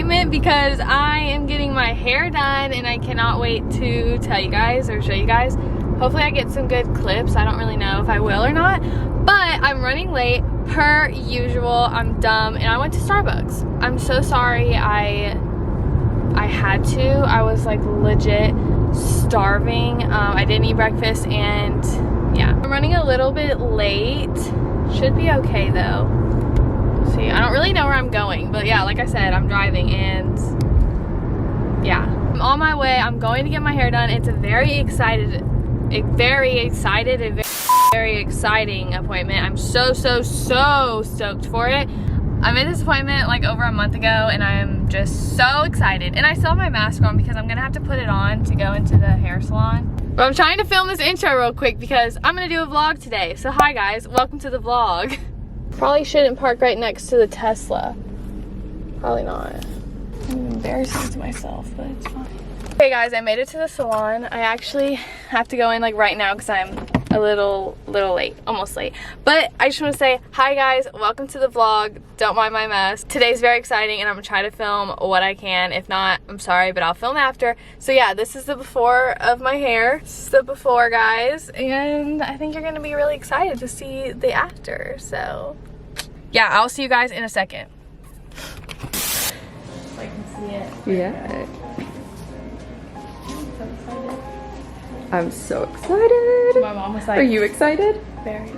appointment because I am getting my hair done and I cannot wait to tell you guys or show you guys. Hopefully I get some good clips. I don't really know if I will or not, but I'm running late per usual. I'm dumb and I went to Starbucks. I'm so sorry. I had to. I was like legit starving. I didn't eat breakfast and yeah. I'm running a little bit late. Should be okay though. See, I don't really know where I'm going, but yeah, like I said, I'm driving and yeah. I'm on my way. I'm going to get my hair done. It's a very exciting appointment. I'm so stoked for it. I made this appointment like over a month ago and I'm just so excited. And I still have my mask on because I'm gonna have to put it on to go into the hair salon. But I'm trying to film this intro real quick because I'm gonna do a vlog today. So hi guys, welcome to the vlog. Probably shouldn't park right next to the Tesla. Probably not. I'm embarrassing to myself, but it's fine. Okay guys, I made it to the salon. I actually have to go in like right now because I'm a little late, almost late. But I just want to say, hi guys, welcome to the vlog. Don't mind my mess. Today's very exciting and I'm gonna try to film what I can. If not, I'm sorry, but I'll film after. So yeah, this is the before of my hair. This is the before, guys. And I think you're gonna be really excited to see the after. So yeah, I'll see you guys in a second. So I can see it. Yeah. I'm so excited. My mom was like, are you excited? Very.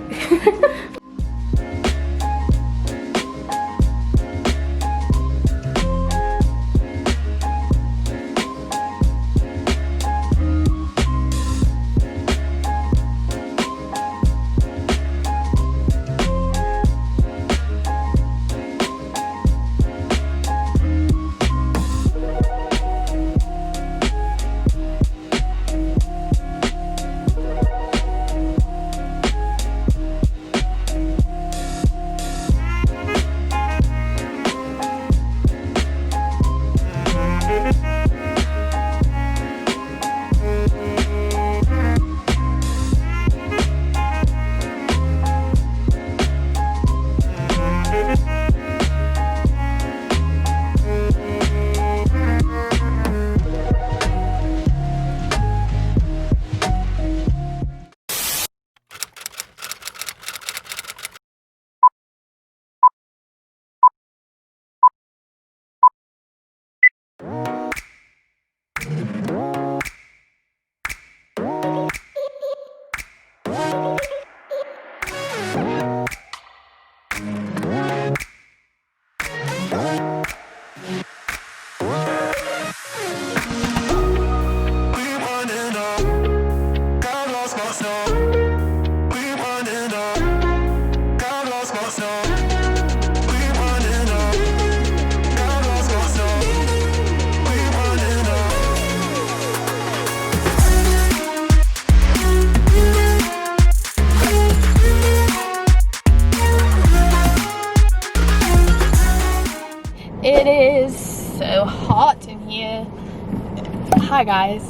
It is so hot in here. Hi guys.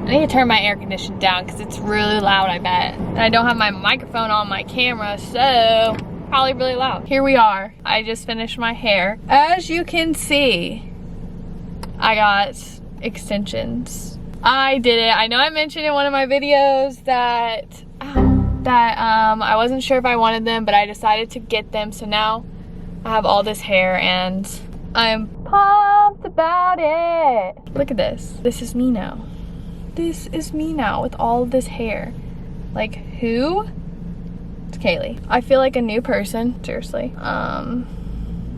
I need to turn my air conditioning down because it's really loud, I bet. And I don't have my microphone on my camera, so probably really loud. Here we are. I just finished my hair. As you can see, I got extensions. I did it. I know I mentioned in one of my videos that I wasn't sure if I wanted them, but I decided to get them. So now I have all this hair and I'm pumped about it. Look at this. This is me now. This is me now with all of this hair. Like, who? It's Kaelee. I feel like a new person, seriously.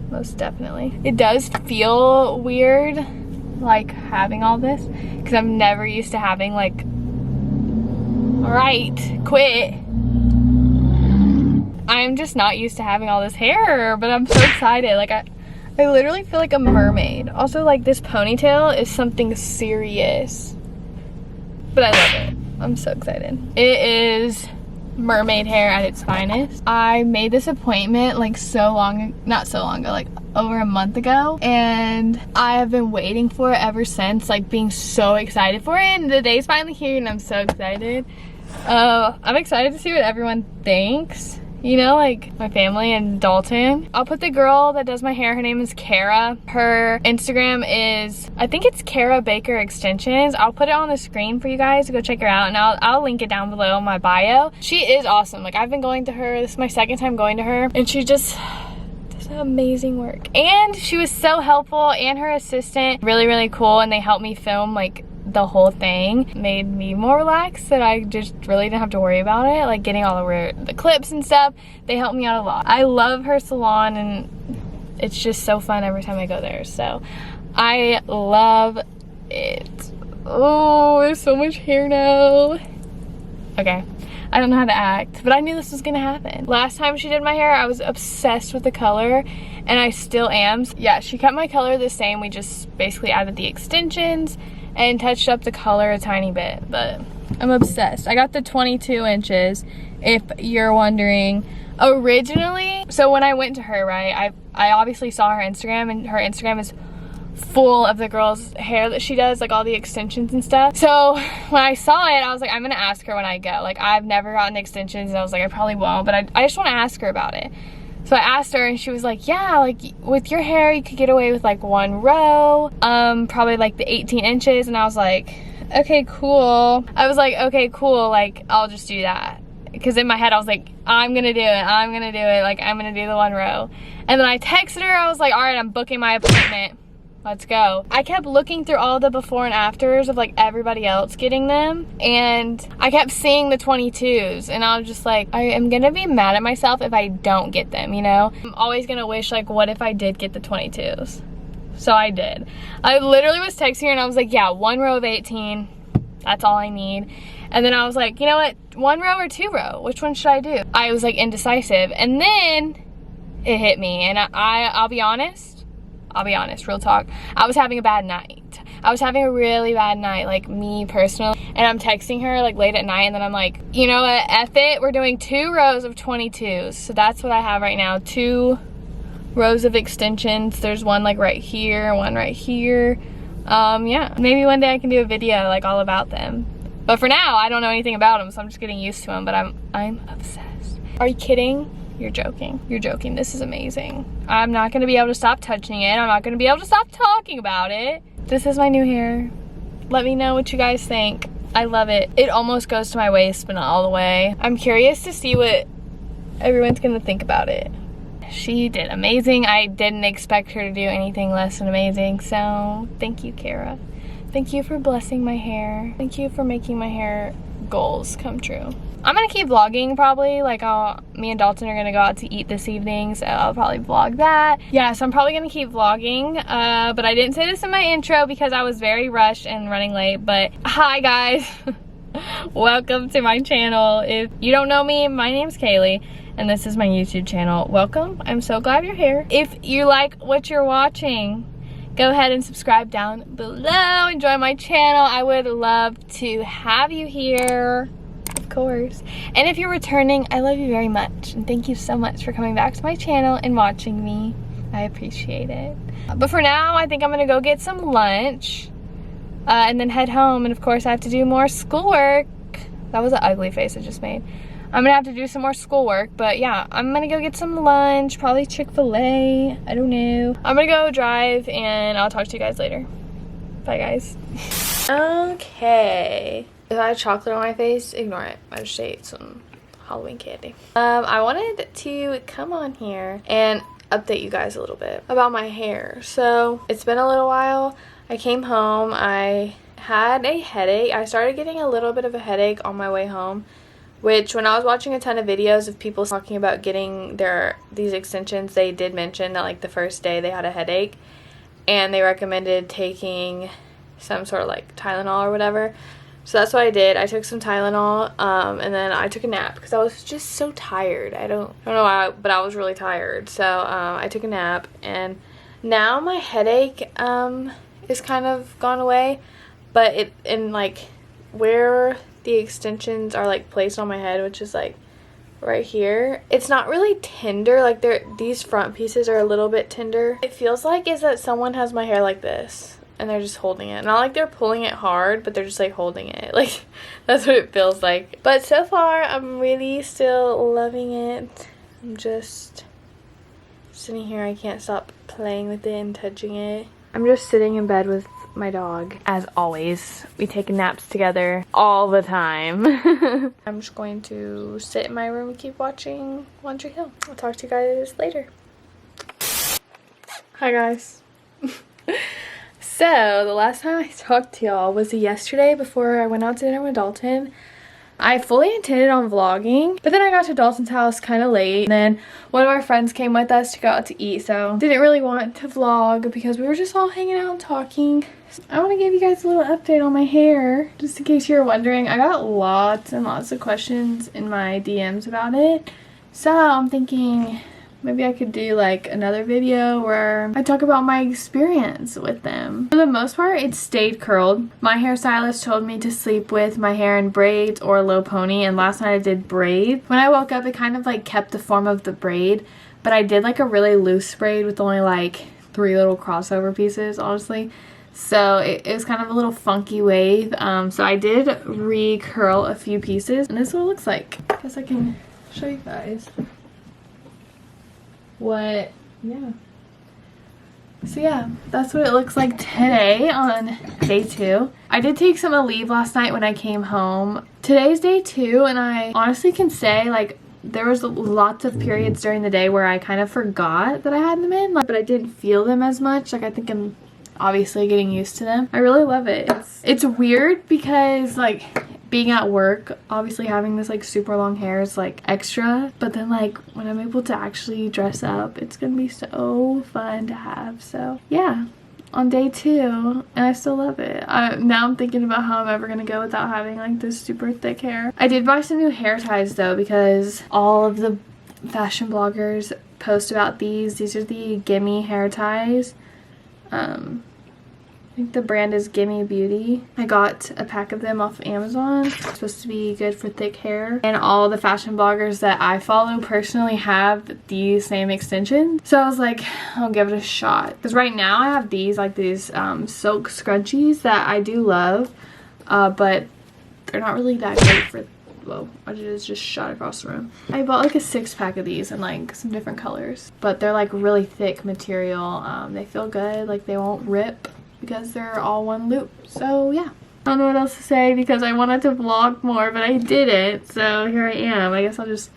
Most definitely. It does feel weird, like, having all this, because I'm never used to having, like, all right, quit. I'm just not used to having all this hair, but I'm so excited. Like, I literally feel like a mermaid. Also, like, this ponytail is something serious. But I love it. I'm so excited. It is mermaid hair at its finest. I made this appointment like not so long ago, like over a month ago, and I have been waiting for it ever since, like being so excited for it, and the day's finally here and I'm so excited. I'm excited to see what everyone thinks, You know, like my family in Dalton. I'll put the girl that does my hair, her name is Kara. Her Instagram is, I think it's Kara Baker Extensions. I'll put it on the screen for you guys to go check her out, and I'll link it down below in my bio. She is awesome. Like, I've been going to her, this is my second time going to her, and she just does amazing work. And she was so helpful, and her assistant, really, really cool, and they helped me film like the whole thing. Made me more relaxed, that I just really didn't have to worry about it, like getting all the clips and stuff. They helped me out a lot. I love her salon, and it's just so fun every time I go there, so I love it. Oh, there's so much hair now. Okay, I don't know how to act, but I knew this was gonna happen. Last time she did my hair, I was obsessed with the color, and I still am. Yeah, she kept my color the same. We just basically added the extensions and touched up the color a tiny bit, but I'm obsessed. I got the 22 inches, if you're wondering. Originally, so when I went to her, right, I obviously saw her Instagram, and her Instagram is full of the girl's hair that she does, like all the extensions and stuff. So when I saw it, I was like, I'm gonna ask her when I go. Like, I've never gotten extensions, and I was like, I probably won't, but I just want to ask her about it. So I asked her, and she was like, yeah, like with your hair you could get away with like 1 row, probably like the 18 inches. And I was like, okay, cool. I was like, okay, cool, like I'll just do that. Because in my head I was like, I'm gonna do it, I'm gonna do it, like I'm gonna do the 1 row. And then I texted her, I was like, all right, I'm booking my appointment. Let's go. I kept looking through all the before and afters of like everybody else getting them, and I kept seeing the 22s, and I was just like, I am gonna be mad at myself if I don't get them, you know? I'm always gonna wish, like, what if I did get the 22s? So I did. I literally was texting her, and I was like, yeah, 1 row of 18, that's all I need. And then I was like, you know what, 1 row or 2 row? Which one should I do? I was like indecisive, and then it hit me, and I'll be honest, real talk. I was having a bad night. I was having a really bad night, like me personally. And I'm texting her like late at night, and then I'm like, you know what, F it, we're doing 2 rows of 22s. So that's what I have right now, 2 rows of extensions. There's one like right here, one right here. Yeah, maybe one day I can do a video like all about them. But for now, I don't know anything about them, so I'm just getting used to them, but I'm obsessed. Are you kidding? You're joking. You're joking. This is amazing. I'm not going to be able to stop touching it. I'm not going to be able to stop talking about it. This is my new hair. Let me know what you guys think. I love it. It almost goes to my waist, but not all the way. I'm curious to see what everyone's going to think about it. She did amazing. I didn't expect her to do anything less than amazing. So thank you, Kara. Thank you for blessing my hair. Thank you for making my hair goals come true. I'm gonna keep vlogging probably, like me and Dalton are gonna go out to eat this evening, so I'll probably vlog that. Yeah, so I'm probably gonna keep vlogging, but I didn't say this in my intro because I was very rushed and running late. But hi guys, welcome to my channel. If you don't know me, my name's Kaelee, and this is my YouTube channel. Welcome, I'm so glad you're here. If you like what you're watching, go ahead and subscribe down below and join my channel. I would love to have you here. Of course. And if you're returning, I love you very much, and thank you so much for coming back to my channel and watching me. I appreciate it. But for now, I think I'm gonna go get some lunch and then head home. And of course I have to do more schoolwork. That was an ugly face I just made. I'm gonna have to do some more schoolwork, but yeah, I'm gonna go get some lunch, probably Chick-fil-A, I don't know. I'm gonna go drive, and I'll talk to you guys later. Bye guys. Okay. If I had chocolate on my face, ignore it. I just ate some Halloween candy. I wanted to come on here and update you guys a little bit about my hair. So it's been a little while. I came home, I had a headache. I started getting a little bit of a headache on my way home, which when I was watching a ton of videos of people talking about getting these extensions, they did mention that like the first day they had a headache, and they recommended taking some sort of like Tylenol or whatever. So that's what I did. I took some Tylenol, and then I took a nap because I was just so tired. I don't know why, but I was really tired. So I took a nap, and now my headache is kind of gone away, but like where the extensions are like placed on my head, which is like right here, it's not really tender. Like these front pieces are a little bit tender. It feels like is that someone has my hair like this. and they're just holding it. Not like they're pulling it hard, but they're just like holding it. Like, that's what it feels like. But so far, I'm really still loving it. I'm just sitting here. I can't stop playing with it and touching it. I'm just sitting in bed with my dog. As always, we take naps together all the time. I'm just going to sit in my room and keep watching One Tree Hill. I'll talk to you guys later. Hi guys. So the last time I talked to y'all was yesterday before I went out to dinner with Dalton. I fully intended on vlogging, but then I got to Dalton's house kind of late, and then one of our friends came with us to go out to eat, so didn't really want to vlog because we were just all hanging out and talking. I want to give you guys a little update on my hair, just in case you're wondering. I got lots and lots of questions in my DMs about it, so I'm thinking maybe I could do like another video where I talk about my experience with them. For the most part, it stayed curled. My hairstylist told me to sleep with my hair in braids or a low pony, and last night I did braids. When I woke up, it kind of like kept the form of the braid, but I did like a really loose braid with only like 3 little crossover pieces, honestly. So it was kind of a little funky wave. So I did re-curl a few pieces, and this is what it looks like. I guess I can show you guys. So yeah, that's what it looks like today on day 2. I did take some leave last night when I came home. Today's day 2, and I honestly can say like there was lots of periods during the day where I kind of forgot that I had them in, like, but I didn't feel them as much. Like, I think I'm obviously getting used to them. I really love it. It's weird because like being at work, obviously having this like super long hair is like extra, but then like when I'm able to actually dress up, it's gonna be so fun to have. So yeah, on day 2, and I still love it. Now I'm thinking about how I'm ever gonna go without having like this super thick hair. I did buy some new hair ties though, because all of the fashion bloggers post about these. These are the Gimme hair ties. I think the brand is Gimme Beauty. I got a pack of them off of Amazon. It's supposed to be good for thick hair. And all the fashion bloggers that I follow personally have these same extensions. So I was like, I'll give it a shot. Because right now I have these, like these silk scrunchies that I do love. But they're not really that great for... Whoa, I just shot across the room. I bought like a 6-pack of these in like some different colors. But they're like really thick material. They feel good, like they won't rip, because they're all one loop. So yeah, I don't know what else to say because I wanted to vlog more, but I didn't. So here I am. I guess I'll just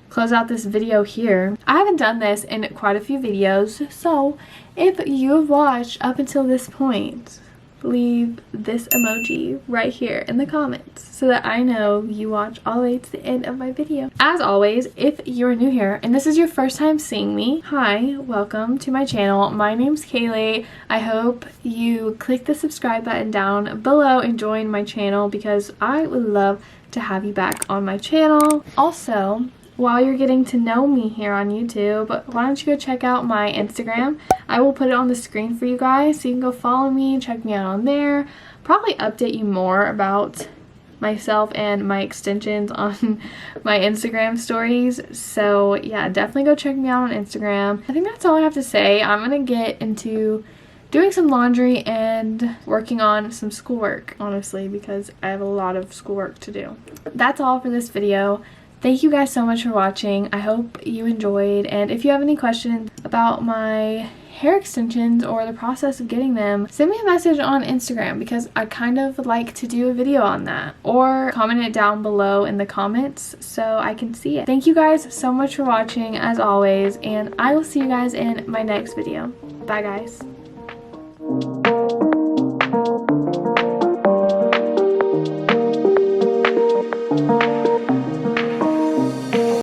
close out this video here. I haven't done this in quite a few videos, so if you've watched up until this point, leave this emoji right here in the comments so that I know you watch all the way to the end of my video. As always, if you're new here and this is your first time seeing me, hi, welcome to my channel. My name's Kaelee. I hope you click the subscribe button down below and join my channel because I would love to have you back on my channel. Also, while you're getting to know me here on YouTube, why don't you go check out my Instagram? I will put it on the screen for you guys so you can go follow me, check me out on there. Probably update you more about myself and my extensions on my Instagram stories. So yeah, definitely go check me out on Instagram. I think that's all I have to say. I'm gonna get into doing some laundry and working on some schoolwork, honestly, because I have a lot of schoolwork to do. That's all for this video. Thank you guys so much for watching. I hope you enjoyed, and if you have any questions about my hair extensions or the process of getting them, send me a message on Instagram because I kind of like to do a video on that, or comment it down below in the comments so I can see it. Thank you guys so much for watching as always, and I will see you guys in my next video. Bye guys.